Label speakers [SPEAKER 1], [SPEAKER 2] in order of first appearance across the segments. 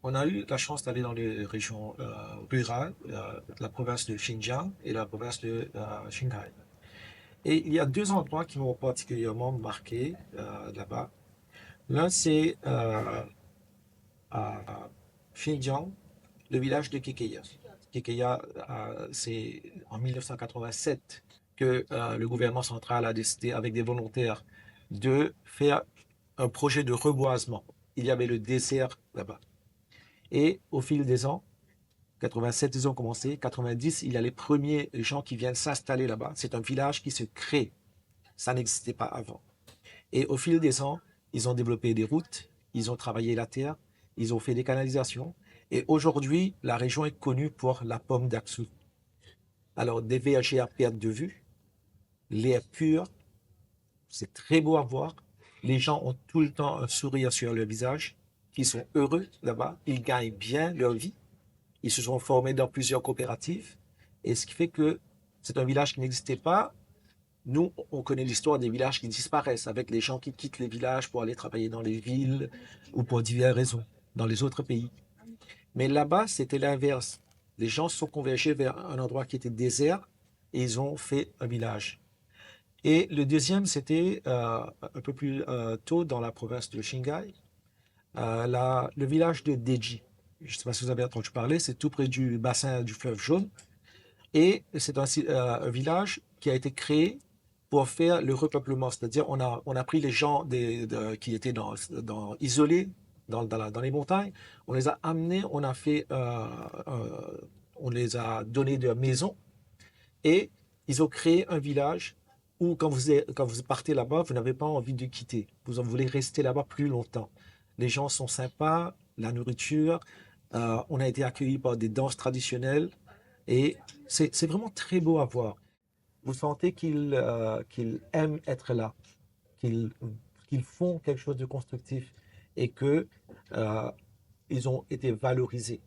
[SPEAKER 1] On a eu la chance d'aller dans les régions rurales, la province de Xinjiang et la province de Qinghai. Et il y a deux endroits qui m'ont particulièrement marqué là-bas. L'un, c'est à Xinjiang, le village de Kekeya. Kekeya, c'est en 1987 que le gouvernement central a décidé, avec des volontaires, de faire un projet de reboisement. Il y avait le désert là-bas. Et au fil des ans, 87, ils ont commencé. 90, il y a les premiers gens qui viennent s'installer là-bas. C'est un village qui se crée. Ça n'existait pas avant. Et au fil des ans, ils ont développé des routes, ils ont travaillé la terre, ils ont fait des canalisations. Et aujourd'hui, la région est connue pour la pomme d'Axou. Alors, des vergers à perte de vue, l'air pur, c'est très beau à voir. Les gens ont tout le temps un sourire sur leur visage. Ils sont heureux là-bas. Ils gagnent bien leur vie. Ils se sont formés dans plusieurs coopératives. Et ce qui fait que c'est un village qui n'existait pas. Nous, on connaît l'histoire des villages qui disparaissent avec les gens qui quittent les villages pour aller travailler dans les villes ou pour diverses raisons dans les autres pays. Mais là-bas, c'était l'inverse. Les gens se sont convergés vers un endroit qui était désert et ils ont fait un village. Et le deuxième, c'était un peu plus tôt dans la province de Qinghai, le village de Deji. Je ne sais pas si vous avez entendu parler, c'est tout près du bassin du fleuve Jaune. Et c'est un village qui a été créé pour faire le repeuplement. C'est-à-dire, on a pris les gens qui étaient isolés dans les montagnes, on les a amenés, on les a donné de maisons et ils ont créé un village où, quand vous partez là-bas, vous n'avez pas envie de quitter. Vous en voulez rester là-bas plus longtemps. Les gens sont sympas, la nourriture, on a été accueillis par des danses traditionnelles et c'est vraiment très beau à voir. Vous sentez qu'ils aiment être là, qu'ils qu'ils font quelque chose de constructif et que euh, ils ont été valorisés.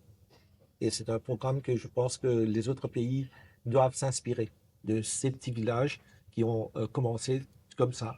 [SPEAKER 1] Et c'est un programme que je pense que les autres pays doivent s'inspirer de ces petits villages qui ont commencé comme ça.